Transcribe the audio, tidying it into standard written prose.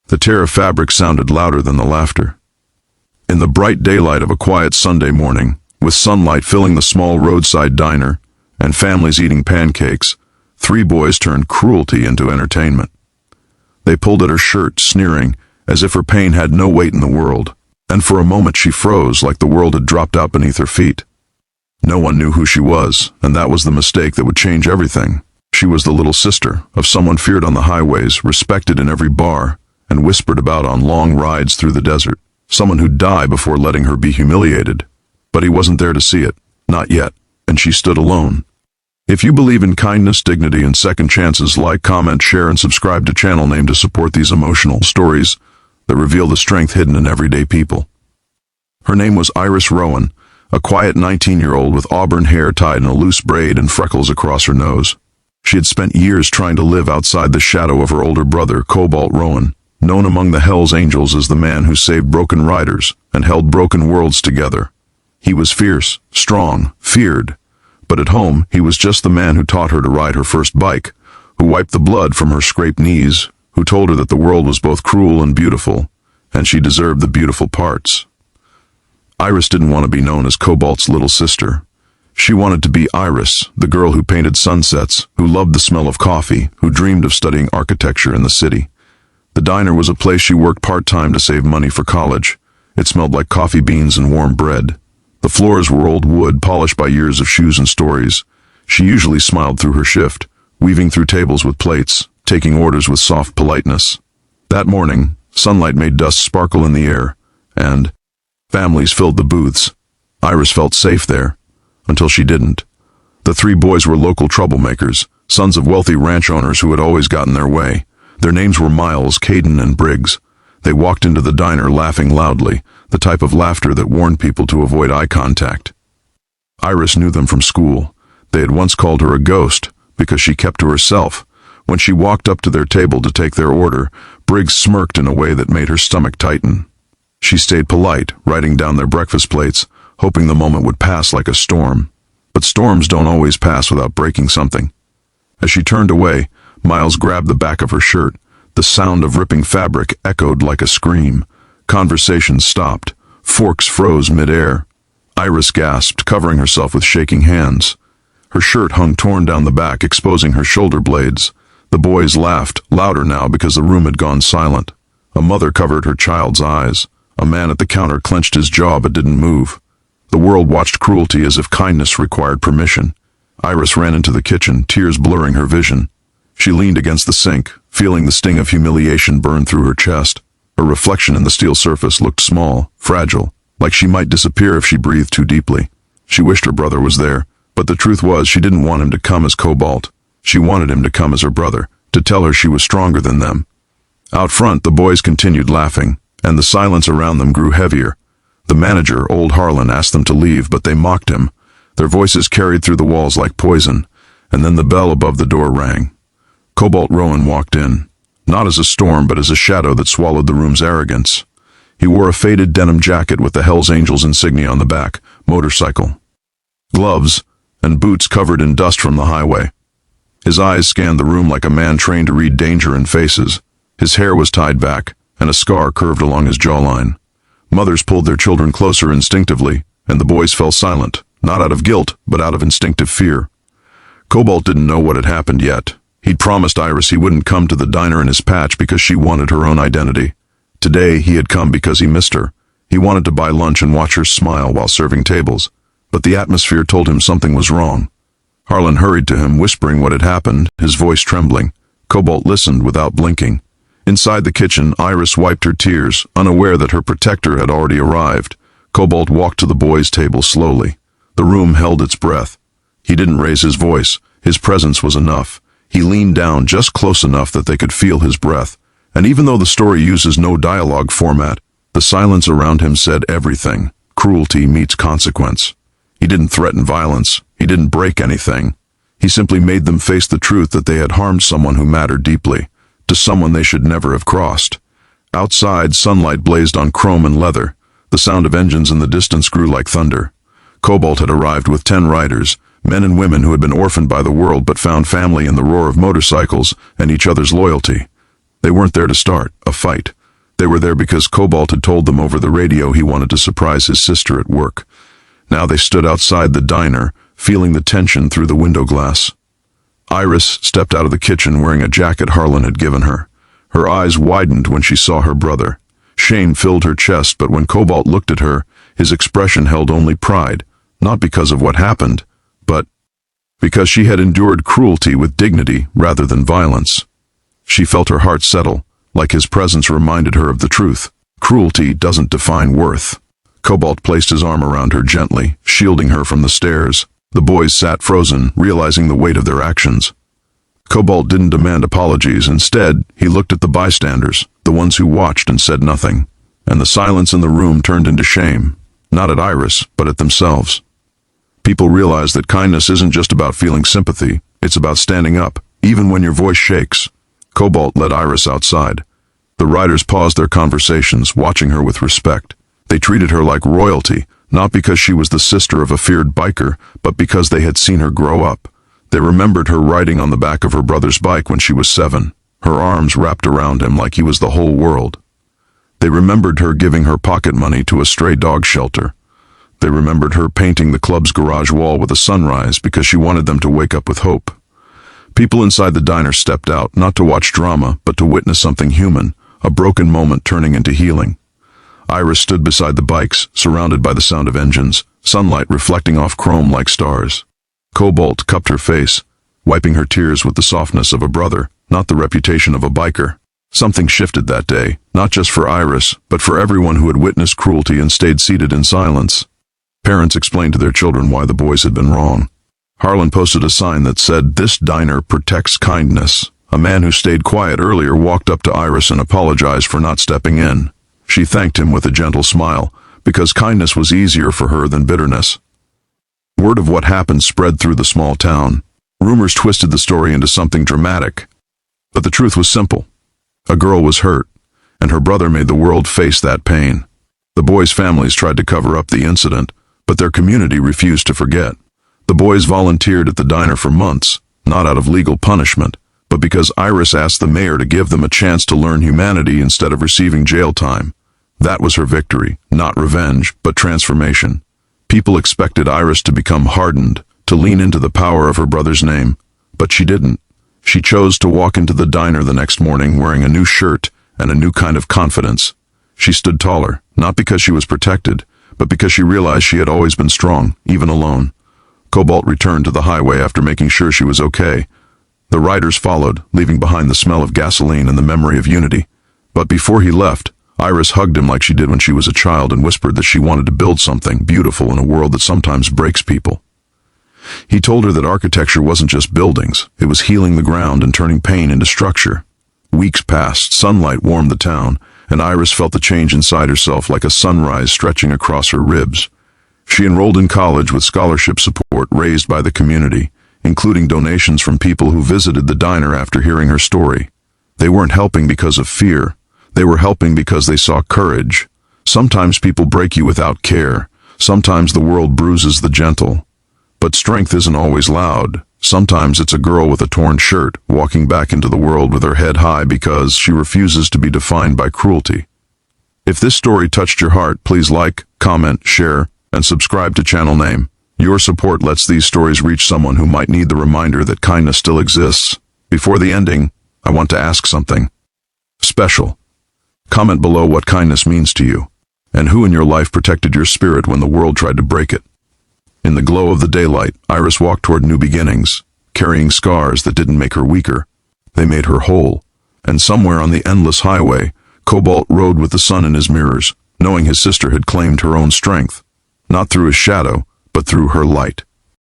The tear of fabric sounded louder than the laughter. In the bright daylight of a quiet Sunday morning, with sunlight filling the small roadside diner and families eating pancakes, three boys turned cruelty into entertainment. They pulled at her shirt, sneering, as if her pain had no weight in the world, and for a moment she froze like the world had dropped out beneath her feet. No one knew who she was, and that was the mistake that would change everything. She was the little sister of someone feared on the highways, respected in every bar, and whispered about on long rides through the desert. Someone who'd die before letting her be humiliated. But he wasn't there to see it, not yet, and she stood alone. If you believe in kindness, dignity, and second chances, like, comment, share, and subscribe to channel name to support these emotional stories that reveal the strength hidden in everyday people. Her name was Iris Rowan, a quiet 19-year-old with auburn hair tied in a loose braid and freckles across her nose. She had spent years trying to live outside the shadow of her older brother, Cobalt Rowan, known among the Hell's Angels as the man who saved broken riders and held broken worlds together. He was fierce, strong, feared, but at home he was just the man who taught her to ride her first bike, who wiped the blood from her scraped knees, who told her that the world was both cruel and beautiful, and she deserved the beautiful parts. Iris didn't want to be known as Cobalt's little sister. She wanted to be Iris, the girl who painted sunsets, who loved the smell of coffee, who dreamed of studying architecture in the city. The diner was a place she worked part-time to save money for college. It smelled like coffee beans and warm bread. The floors were old wood, polished by years of shoes and stories. She usually smiled through her shift, weaving through tables with plates, taking orders with soft politeness. That morning, sunlight made dust sparkle in the air, and families filled the booths. Iris felt safe there, until she didn't. The three boys were local troublemakers, sons of wealthy ranch owners who had always gotten their way. Their names were Miles, Caden, and Briggs. They walked into the diner laughing loudly, the type of laughter that warned people to avoid eye contact. Iris knew them from school. They had once called her a ghost because she kept to herself. When she walked up to their table to take their order, Briggs smirked in a way that made her stomach tighten. She stayed polite, writing down their breakfast plates, hoping the moment would pass like a storm. But storms don't always pass without breaking something. As she turned away, Miles grabbed the back of her shirt. The sound of ripping fabric echoed like a scream. Conversation stopped. Forks froze mid-air. Iris gasped, covering herself with shaking hands. Her shirt hung torn down the back, exposing her shoulder blades. The boys laughed, louder now because the room had gone silent. A mother covered her child's eyes. A man at the counter clenched his jaw but didn't move. The world watched cruelty as if kindness required permission. Iris ran into the kitchen, tears blurring her vision. She leaned against the sink, feeling the sting of humiliation burn through her chest. Her reflection in the steel surface looked small, fragile, like she might disappear if she breathed too deeply. She wished her brother was there, but the truth was she didn't want him to come as Cobalt. She wanted him to come as her brother, to tell her she was stronger than them. Out front, the boys continued laughing, and the silence around them grew heavier. The manager, old Harlan, asked them to leave, but they mocked him. Their voices carried through the walls like poison, and then the bell above the door rang. Cobalt Rowan walked in, not as a storm but as a shadow that swallowed the room's arrogance. He wore a faded denim jacket with the Hell's Angels insignia on the back, motorcycle, gloves, and boots covered in dust from the highway. His eyes scanned the room like a man trained to read danger in faces. His hair was tied back, and a scar curved along his jawline. Mothers pulled their children closer instinctively, and the boys fell silent, not out of guilt, but out of instinctive fear. Cobalt didn't know what had happened yet. He'd promised Iris he wouldn't come to the diner in his patch because she wanted her own identity. Today, he had come because he missed her. He wanted to buy lunch and watch her smile while serving tables, but the atmosphere told him something was wrong. Harlan hurried to him, whispering what had happened, his voice trembling. Cobalt listened without blinking. Inside the kitchen, Iris wiped her tears, unaware that her protector had already arrived. Cobalt walked to the boys' table slowly. The room held its breath. He didn't raise his voice. His presence was enough. He leaned down just close enough that they could feel his breath. And even though the story uses no dialogue format, the silence around him said everything. Cruelty meets consequence. He didn't threaten violence. He didn't break anything. He simply made them face the truth that they had harmed someone who mattered deeply, to someone they should never have crossed. Outside, sunlight blazed on chrome and leather. The sound of engines in the distance grew like thunder. Cobalt had arrived with 10 riders, men and women who had been orphaned by the world but found family in the roar of motorcycles and each other's loyalty. They weren't there to start a fight. They were there because Cobalt had told them over the radio he wanted to surprise his sister at work. Now they stood outside the diner, feeling the tension through the window glass. Iris stepped out of the kitchen wearing a jacket Harlan had given her. Her eyes widened when she saw her brother. Shame filled her chest, but when Cobalt looked at her, his expression held only pride, not because of what happened, but because she had endured cruelty with dignity rather than violence. She felt her heart settle, like his presence reminded her of the truth. Cruelty doesn't define worth. Cobalt placed his arm around her gently, shielding her from the stares. The boys sat frozen, realizing the weight of their actions. Cobalt didn't demand apologies. Instead, he looked at the bystanders, the ones who watched and said nothing. And the silence in the room turned into shame, not at Iris, but at themselves. People realize that kindness isn't just about feeling sympathy, it's about standing up, even when your voice shakes. Cobalt led Iris outside. The riders paused their conversations, watching her with respect. They treated her like royalty, not because she was the sister of a feared biker, but because they had seen her grow up. They remembered her riding on the back of her brother's bike when she was 7, her arms wrapped around him like he was the whole world. They remembered her giving her pocket money to a stray dog shelter. They remembered her painting the club's garage wall with a sunrise because she wanted them to wake up with hope. People inside the diner stepped out, not to watch drama, but to witness something human, a broken moment turning into healing. Iris stood beside the bikes, surrounded by the sound of engines, sunlight reflecting off chrome like stars. Cobalt cupped her face, wiping her tears with the softness of a brother, not the reputation of a biker. Something shifted that day, not just for Iris, but for everyone who had witnessed cruelty and stayed seated in silence. Parents explained to their children why the boys had been wrong. Harlan posted a sign that said, "This diner protects kindness." A man who stayed quiet earlier walked up to Iris and apologized for not stepping in. She thanked him with a gentle smile, because kindness was easier for her than bitterness. Word of what happened spread through the small town. Rumors twisted the story into something dramatic. But the truth was simple. A girl was hurt, and her brother made the world face that pain. The boys' families tried to cover up the incident, but their community refused to forget. The boys volunteered at the diner for months, not out of legal punishment, but because Iris asked the mayor to give them a chance to learn humanity instead of receiving jail time. That was her victory, not revenge, but transformation. People expected Iris to become hardened, to lean into the power of her brother's name, but she didn't. She chose to walk into the diner the next morning wearing a new shirt and a new kind of confidence. She stood taller, not because she was protected, but because she realized she had always been strong, even alone. Cobalt returned to the highway after making sure she was okay. The riders followed, leaving behind the smell of gasoline and the memory of unity. But before he left, Iris hugged him like she did when she was a child and whispered that she wanted to build something beautiful in a world that sometimes breaks people. He told her that architecture wasn't just buildings, it was healing the ground and turning pain into structure. Weeks passed, sunlight warmed the town, and Iris felt the change inside herself like a sunrise stretching across her ribs. She enrolled in college with scholarship support raised by the community, including donations from people who visited the diner after hearing her story. They weren't helping because of fear. They were helping because they saw courage. Sometimes people break you without care. Sometimes the world bruises the gentle. But strength isn't always loud. Sometimes it's a girl with a torn shirt walking back into the world with her head high because she refuses to be defined by cruelty. If this story touched your heart, please like, comment, share, and subscribe to channel name. Your support lets these stories reach someone who might need the reminder that kindness still exists. Before the ending, I want to ask something special. Comment below what kindness means to you, and who in your life protected your spirit when the world tried to break it. In the glow of the daylight, Iris walked toward new beginnings, carrying scars that didn't make her weaker. They made her whole. And somewhere on the endless highway, Cobalt rode with the sun in his mirrors, knowing his sister had claimed her own strength, not through his shadow, but through her light.